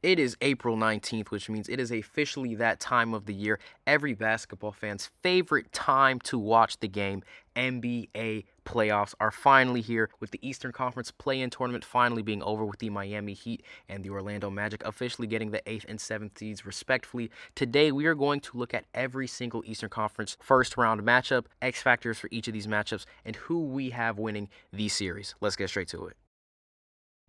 It is April 19th, which means it is officially that time of the year. Every basketball fan's favorite time to watch the game. NBA playoffs are finally here, with the Eastern Conference play-in tournament finally being over, with the Miami Heat and the Orlando Magic officially getting the 8th and 7th seeds respectively. Today, we are going to look at every single Eastern Conference first-round matchup, X factors for each of these matchups, and who we have winning these series. Let's get straight to it.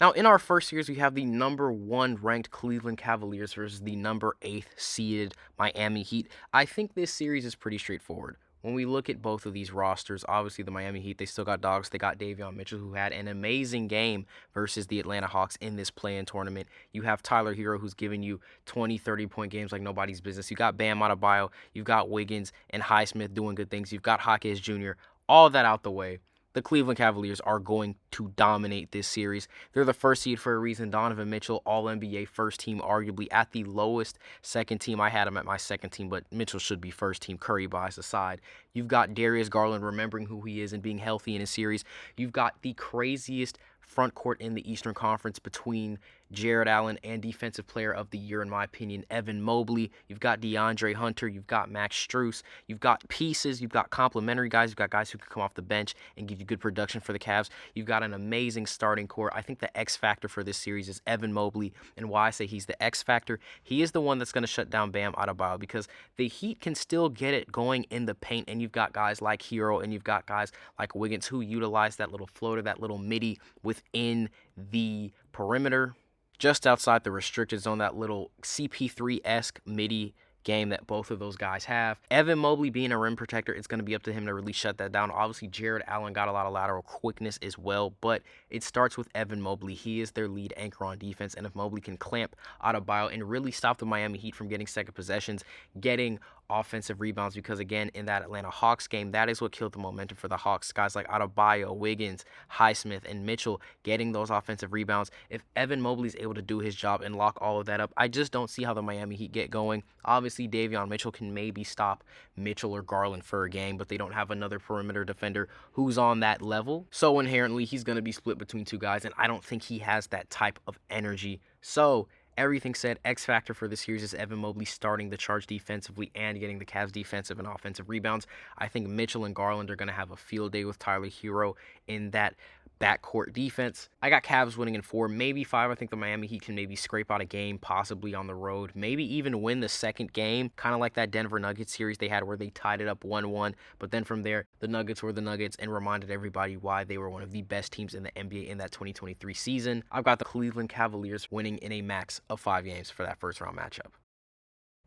Now, in our first series, we have the number 1 ranked Cleveland Cavaliers versus the number 8th seeded Miami Heat. I think this series is pretty straightforward. When we look at both of these rosters, obviously the Miami Heat, they still got dogs. They got Davion Mitchell, who had an amazing game versus the Atlanta Hawks in this play-in tournament. You have Tyler Hero, who's giving you 20, 30-point games like nobody's business. You got Bam Adebayo. You've got Wiggins and Highsmith doing good things. You've got Hawkins Jr. All that out the way. The Cleveland Cavaliers are going to dominate this series. They're the first seed for a reason. Donovan Mitchell, All-NBA first team, arguably at the lowest second team. I had him at my second team, but Mitchell should be first team. Curry bias aside. You've got Darius Garland remembering who he is and being healthy in a series. You've got the craziest front court in the Eastern Conference between Jared Allen and Defensive Player of the Year, in my opinion, Evan Mobley. You've got DeAndre Hunter. You've got Max Strus. You've got pieces. You've got complementary guys. You've got guys who can come off the bench and give you good production for the Cavs. You've got an amazing starting core. I think the X factor for this series is Evan Mobley, and why I say he's the X factor, he is the one that's going to shut down Bam Adebayo, because the Heat can still get it going in the paint, and you've got guys like Hero and you've got guys like Wiggins who utilize that little floater, that little midi within the perimeter, just outside the restricted zone, that little CP3-esque midi game that both of those guys have. Evan Mobley being a rim protector, it's going to be up to him to really shut that down. Obviously, Jared Allen got a lot of lateral quickness as well, but it starts with Evan Mobley. He is their lead anchor on defense, and if Mobley can clamp Adebayo and really stop the Miami Heat from getting second possessions, getting offensive rebounds, because again, in that Atlanta Hawks game, that is what killed the momentum for the Hawks. Guys like Adebayo, Wiggins, Highsmith, and Mitchell getting those offensive rebounds. If Evan Mobley's able to do his job and lock all of that up, I just don't see how the Miami Heat get going. Obviously, Davion Mitchell can maybe stop Mitchell or Garland for a game, but they don't have another perimeter defender who's on that level. So inherently, he's going to be split between two guys, and I don't think he has that type of energy. So everything said, X factor for this series is Evan Mobley starting the charge defensively and getting the Cavs defensive and offensive rebounds. I think Mitchell and Garland are going to have a field day with Tyler Hero in that backcourt defense. I got Cavs winning in 4, maybe 5. I think the Miami Heat can maybe scrape out a game, possibly on the road, maybe even win the second game, kind of like that Denver Nuggets series they had where they tied it up 1-1. But then from there, the Nuggets were the Nuggets and reminded everybody why they were one of the best teams in the NBA in that 2023 season. I've got the Cleveland Cavaliers winning in a max of 5 games for that first round matchup.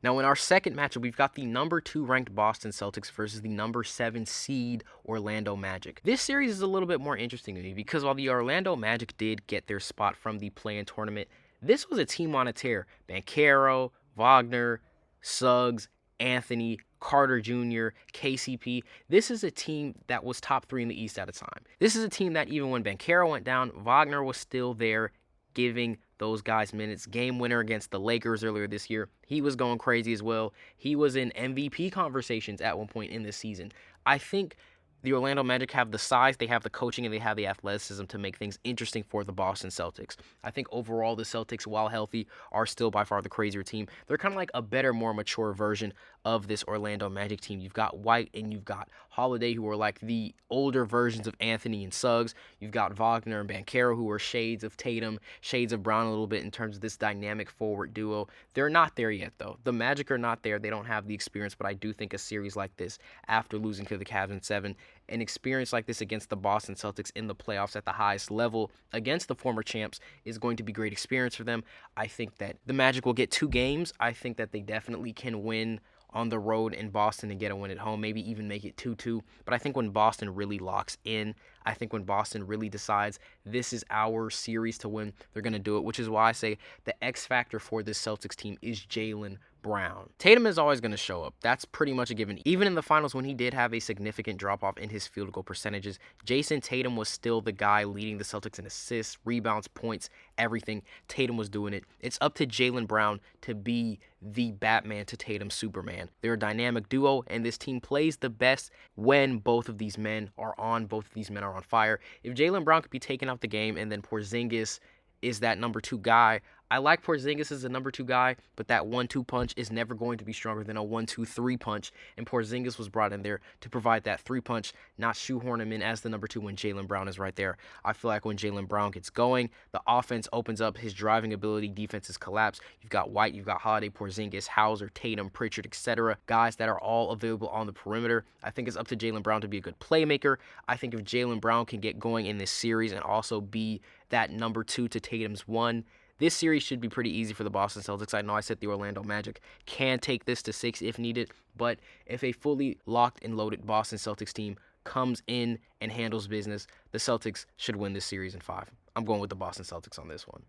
Now, in our second matchup, we've got the number 2 ranked Boston Celtics versus the number 7 seed Orlando Magic. This series is a little bit more interesting to me because while the Orlando Magic did get their spot from the play-in tournament, this was a team on a tear. Banchero, Wagner, Suggs, Anthony, Carter Jr., KCP. This is a team that was top 3 in the East at a time. This is a team that even when Banchero went down, Wagner was still there giving those guys minutes. Game winner against the Lakers earlier this year, he was going crazy as well. He was in MVP conversations at one point in this season. I think the Orlando Magic have the size, they have the coaching, and they have the athleticism to make things interesting for the Boston Celtics. I think overall the Celtics, while healthy, are still by far the crazier team. They're kind of like a better, more mature version of this Orlando Magic team. You've got White and you've got Holiday, who are like the older versions of Anthony and Suggs. You've got Wagner and Banchero, who are shades of Tatum, shades of Brown a little bit in terms of this dynamic forward duo. They're not there yet, though. The Magic are not there. They don't have the experience, but I do think a series like this, after losing to the Cavs in 7, an experience like this against the Boston Celtics in the playoffs at the highest level against the former champs is going to be great experience for them. I think that the Magic will get 2 games. I think that they definitely can win on the road in Boston and get a win at home, maybe even make it 2-2. But I think when Boston really locks in, I think when Boston really decides this is our series to win, they're going to do it, which is why I say the X factor for this Celtics team is Jaylen Brown. Tatum is always going to show up. That's pretty much a given. Even in the finals, when he did have a significant drop-off in his field goal percentages, Jason Tatum was still the guy leading the Celtics in assists, rebounds, points, everything. Tatum was doing it. It's up to Jaylen Brown to be the Batman to Tatum's Superman. They're a dynamic duo, and this team plays the best when both of these men are on fire. If Jaylen Brown could be taken out the game and then Porzingis is that number 2 guy, I like Porzingis as a number 2 guy, but that 1-2 punch is never going to be stronger than a 1-2-3 punch, and Porzingis was brought in there to provide that 3 punch, not shoehorn him in as the number 2 when Jaylen Brown is right there. I feel like when Jaylen Brown gets going, the offense opens up, his driving ability, defenses collapse. You've got White, you've got Holiday, Porzingis, Hauser, Tatum, Pritchard, etc. Guys that are all available on the perimeter. I think it's up to Jaylen Brown to be a good playmaker. I think if Jaylen Brown can get going in this series and also be that number 2 to Tatum's 1, this series should be pretty easy for the Boston Celtics. I know I said the Orlando Magic can take this to 6 if needed, but if a fully locked and loaded Boston Celtics team comes in and handles business, the Celtics should win this series in 5. I'm going with the Boston Celtics on this one.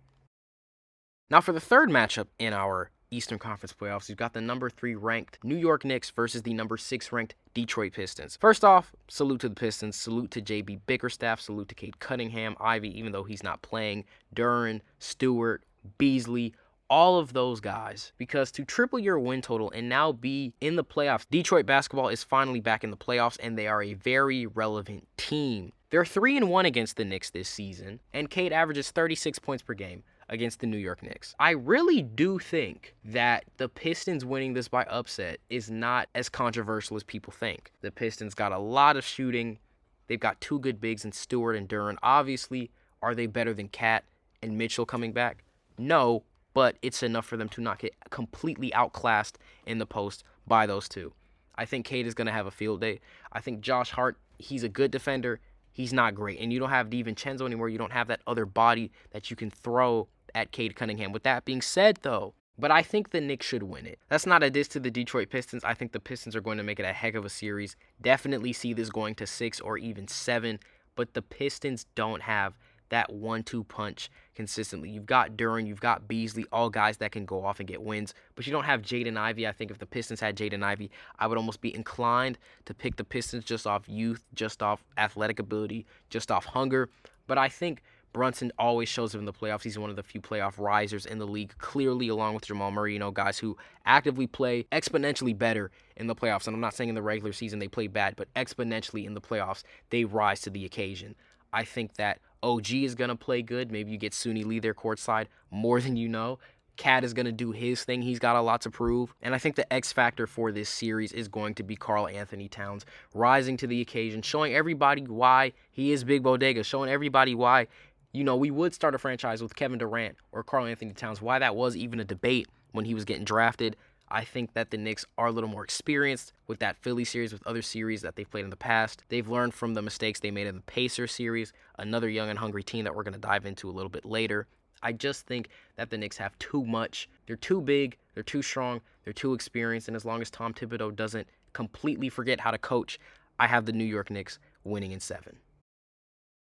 Now for the third matchup in our Eastern Conference playoffs, you've got the number 3 ranked New York Knicks versus the number 6 ranked Detroit Pistons. First off, salute to the Pistons, salute to JB Bickerstaff, salute to Cade Cunningham, Ivy, even though he's not playing, Duren, Stewart, Beasley, all of those guys, because to triple your win total and now be in the playoffs, Detroit basketball is finally back in the playoffs, and they are a very relevant team. They're 3-1 against the Knicks this season, and Cade averages 36 points per game against the New York Knicks. I really do think that the Pistons winning this by upset is not as controversial as people think. The Pistons got a lot of shooting. They've got 2 good bigs in Stewart and Duren. Obviously, are they better than Cat and Mitchell coming back? No, but it's enough for them to not get completely outclassed in the post by those 2. I think Cade is going to have a field day. I think Josh Hart, he's a good defender. He's not great. And you don't have DiVincenzo anymore. You don't have that other body that you can throw at Cade Cunningham. With that being said, though, but I think the Knicks should win it. That's not a diss to the Detroit Pistons. I think the Pistons are going to make it a heck of a series. Definitely see this going to 6 or even 7. But the Pistons don't have that 1-2 punch consistently. You've got Duren, you've got Beasley, all guys that can go off and get wins, but you don't have Jaden Ivey. I think if the Pistons had Jaden Ivey, I would almost be inclined to pick the Pistons just off youth, just off athletic ability, just off hunger. But I think Brunson always shows up in the playoffs. He's one of the few playoff risers in the league, clearly, along with Jamal Murray, guys who actively play exponentially better in the playoffs. And I'm not saying in the regular season they play bad, but exponentially in the playoffs, they rise to the occasion. I think that OG is going to play good. Maybe you get Suni Lee there courtside more than you know. Cat is going to do his thing. He's got a lot to prove. And I think the X factor for this series is going to be Karl Anthony Towns rising to the occasion, showing everybody why he is Big Bodega, showing everybody why, we would start a franchise with Kevin Durant or Karl Anthony Towns, why that was even a debate when he was getting drafted. I think that the Knicks are a little more experienced with that Philly series, with other series that they've played in the past. They've learned from the mistakes they made in the Pacers series, another young and hungry team that we're going to dive into a little bit later. I just think that the Knicks have too much. They're too big, they're too strong, they're too experienced, and as long as Tom Thibodeau doesn't completely forget how to coach, I have the New York Knicks winning in 7.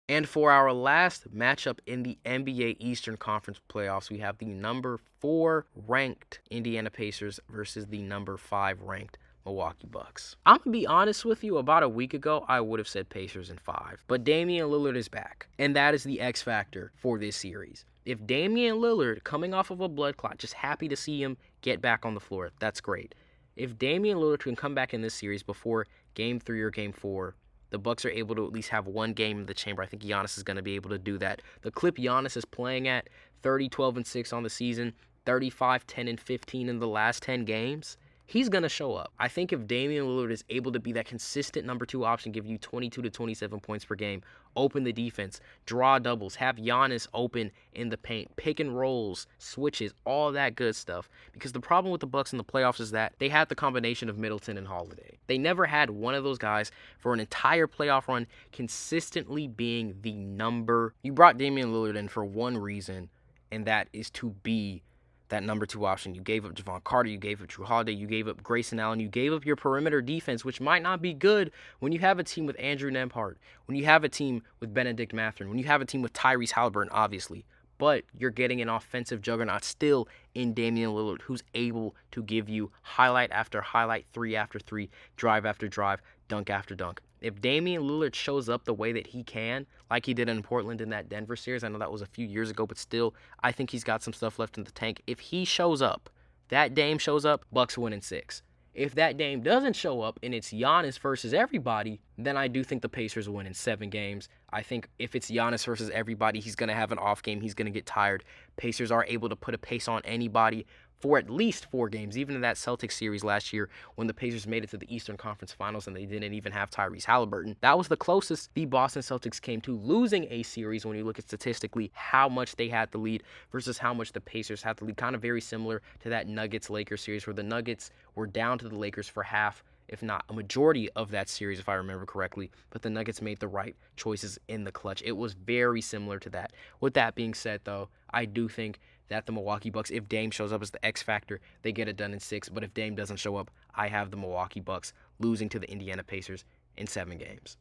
And for our last matchup in the NBA Eastern Conference playoffs, we have the number 4 ranked Indiana Pacers versus the number 5 ranked Milwaukee Bucks. I'm going to be honest with you, about a week ago, I would have said Pacers in 5. But Damian Lillard is back, and that is the X factor for this series. If Damian Lillard, coming off of a blood clot, just happy to see him get back on the floor, that's great. If Damian Lillard can come back in this series before Game 3 or Game 4, the Bucks are able to at least have one game in the chamber. I think Giannis is going to be able to do that. The clip Giannis is playing at, 30, 12, and 6 on the season, 35, 10, and 15 in the last 10 games, he's going to show up. I think if Damian Lillard is able to be that consistent number 2 option, give you 22 to 27 points per game, open the defense, draw doubles, have Giannis open in the paint, pick and rolls, switches, all that good stuff. Because the problem with the Bucks in the playoffs is that they had the combination of Middleton and Holiday. They never had one of those guys for an entire playoff run consistently being the number. You brought Damian Lillard in for one reason, and that is to be that number 2 option. You gave up Javon Carter, you gave up Drew Holiday, you gave up Grayson Allen, you gave up your perimeter defense, which might not be good when you have a team with Andrew Nembhard, when you have a team with Benedict Mathurin, when you have a team with Tyrese Halliburton, obviously. But you're getting an offensive juggernaut still in Damian Lillard, who's able to give you highlight after highlight, 3 after 3, drive after drive, dunk after dunk. If Damian Lillard shows up the way that he can, like he did in Portland in that Denver series, I know that was a few years ago, but still, I think he's got some stuff left in the tank. If he shows up, that Dame shows up, Bucks win in 6. If that Dame doesn't show up and it's Giannis versus everybody, then I do think the Pacers win in 7 games. I think if it's Giannis versus everybody, he's going to have an off game. He's going to get tired. Pacers are able to put a pace on anybody for at least 4 games. Even in that Celtics series last year when the Pacers made it to the Eastern Conference Finals and they didn't even have Tyrese Halliburton, that was the closest the Boston Celtics came to losing a series when you look at statistically how much they had the lead versus how much the Pacers had the lead. Kind of very similar to that Nuggets-Lakers series where the Nuggets were down to the Lakers for half, if not a majority of that series, if I remember correctly, but the Nuggets made the right choices in the clutch. It was very similar to that. With that being said, though, I do think that the Milwaukee Bucks, if Dame shows up as the X factor, they get it done in 6, but if Dame doesn't show up, I have the Milwaukee Bucks losing to the Indiana Pacers in 7 games.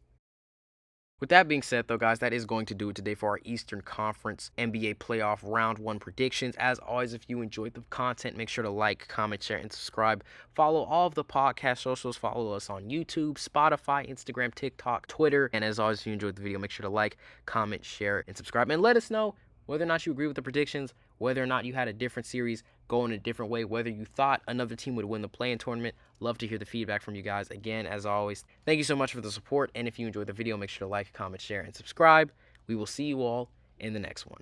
With that being said, though, guys, that is going to do it today for our Eastern Conference NBA Playoff Round 1 predictions. As always, if you enjoyed the content, make sure to like, comment, share, and subscribe. Follow all of the podcast socials. Follow us on YouTube, Spotify, Instagram, TikTok, Twitter. And as always, if you enjoyed the video, make sure to like, comment, share, and subscribe. And let us know whether or not you agree with the predictions, whether or not you had a different series going a different way, whether you thought another team would win the play-in tournament. Love to hear the feedback from you guys. Again, as always, thank you so much for the support. And if you enjoyed the video, make sure to like, comment, share, and subscribe. We will see you all in the next one.